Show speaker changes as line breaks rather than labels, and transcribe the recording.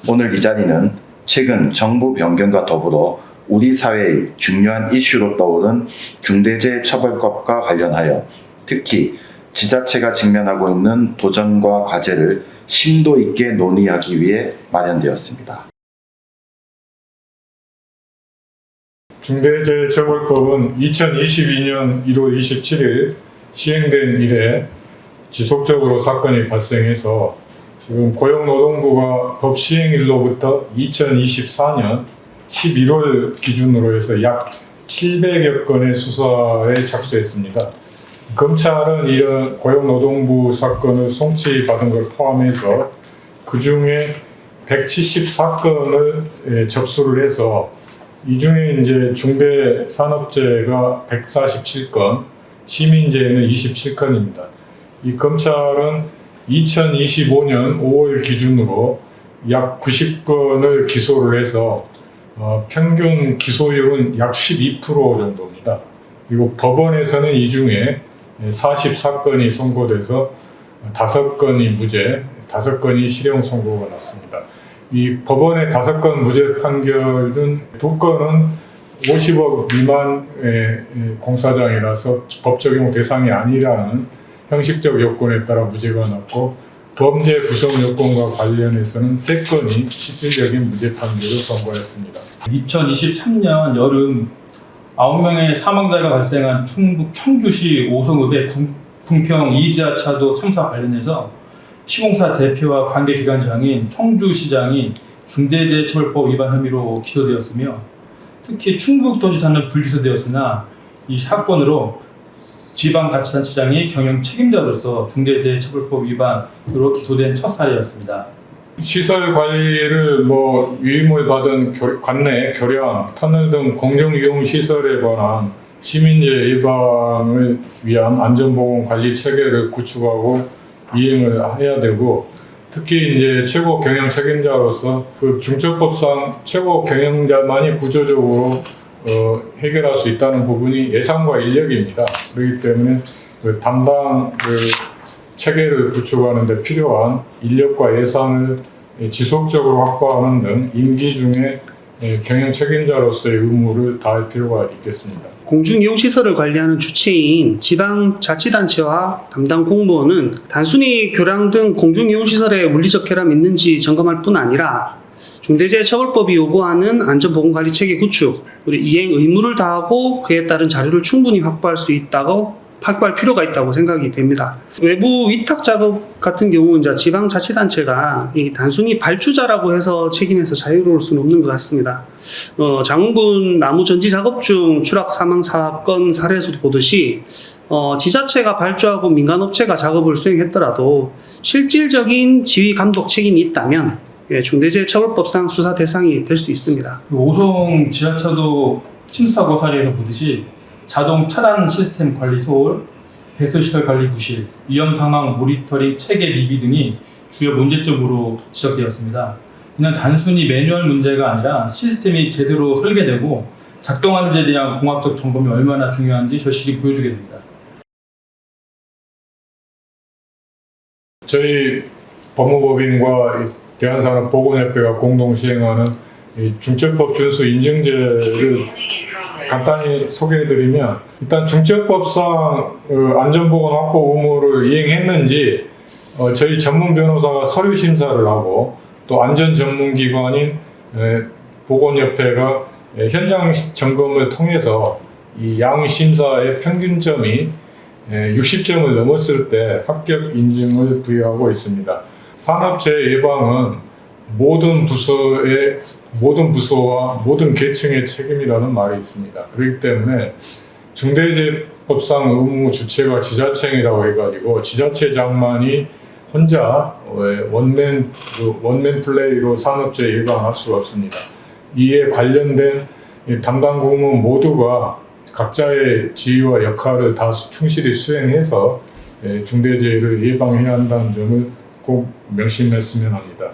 오늘 이 자리는 최근 정부 변경과 더불어 우리 사회의 중요한 이슈로 떠오른 중대재해처벌법과 관련하여 특히 지자체가 직면하고 있는 도전과 과제를 심도 있게 논의하기 위해 마련되었습니다.
중대재해처벌법은 2022년 1월 27일 시행된 이래 지속적으로 사건이 발생해서 지금 고용노동부가 법 시행일로부터 2024년 11월 기준으로 해서 약 700여 건의 수사에 착수했습니다. 검찰은 이런 고용노동부 사건을 송치받은 걸 포함해서 그 중에 174건을 접수를 해서 이 중에 이제 중대산업재해가 147건, 시민재해는 27건입니다. 이 검찰은 2025년 5월 기준으로 약 90건을 기소를 해서 평균 기소율은 약 12% 정도입니다. 그리고 법원에서는 이 중에 44건이 선고돼서 5건이 무죄, 5건이 실형 선고가 났습니다. 이 법원의 5건 무죄 판결은 2건은 50억 미만의 공사장이라서 법 적용 대상이 아니라는 형식적 요건에 따라 무죄가 났고, 범죄 구성 요건과 관련해서는 3건이 실질적인 무죄 판결을 선고했습니다.
2023년 여름 9명의 사망자가 발생한 충북 청주시 오송읍의 궁평 2지하차도 참사 관련해서 시공사 대표와 관계기관장인 청주시장이 중대재해처벌법 위반 혐의로 기소되었으며, 특히 충북도지사는 불기소되었으나 이 사건으로 지방자치단체장이 경영 책임자로서 중대재해처벌법 위반으로 기소된 첫 사례였습니다.
시설 관리를 위임을 받은 관내 교량, 터널 등 공정이용 시설에 관한 시민재해 예방을 위한 안전보건 관리 체계를 구축하고 이행을 해야 되고, 특히 이제 최고 경영 책임자로서 그 중처법상 최고 경영자만이 구조적으로 해결할 수 있다는 부분이 예산과 인력입니다. 그렇기 때문에 그 담당 체계를 구축하는 데 필요한 인력과 예산을 지속적으로 확보하는 등 임기 중에 경영 책임자로서의 의무를 다할 필요가 있겠습니다.
공중이용시설을 관리하는 주체인 지방자치단체와 담당 공무원은 단순히 교량 등 공중이용시설에 물리적 결함이 있는지 점검할 뿐 아니라 중대재해처벌법이 요구하는 안전보건관리 체계 구축, 그리고 이행 의무를 다하고 그에 따른 자료를 충분히 확보할 필요가 있다고 생각이 됩니다. 외부 위탁 작업 같은 경우는 이제 지방자치단체가 단순히 발주자라고 해서 책임에서 자유로울 수는 없는 것 같습니다. 장흥군 나무 전지 작업 중 추락 사망 사건 사례에서도 보듯이 지자체가 발주하고 민간업체가 작업을 수행했더라도 실질적인 지휘 감독 책임이 있다면 중대재해처벌법상 수사 대상이 될 수 있습니다.
오송 지하차도 침수사고 사례에서 보듯이 자동 차단 시스템 관리 소홀, 배수시설 관리 부실, 위험 상황 모니터링 체계 미비 등이 주요 문제점으로 지적되었습니다. 이는 단순히 매뉴얼 문제가 아니라 시스템이 제대로 설계되고 작동하는지에 대한 공학적 점검이 얼마나 중요한지 절실히 보여주게 됩니다.
저희 법무법인과 대한산업보건협회가 공동 시행하는 중처법 준수 인증제를 간단히 소개해드리면, 일단 중처법상 안전보건 확보 의무를 이행했는지 저희 전문 변호사가 서류 심사를 하고, 또 안전 전문기관인 보건협회가 현장 점검을 통해서 이 양 심사의 평균점이 60점을 넘었을 때 합격 인증을 부여하고 있습니다. 산업재해 예방은 모든 부서와 모든 계층의 책임이라는 말이 있습니다. 그렇기 때문에 중대재해법상 의무 주체가 지자체이라고 해가지고 지자체장만이 혼자 원맨 플레이로 산업재해 예방할 수가 없습니다. 이에 관련된 담당 공무원 모두가 각자의 지위와 역할을 다 충실히 수행해서 중대재해를 예방해야 한다는 점을 꼭 명심했으면 합니다.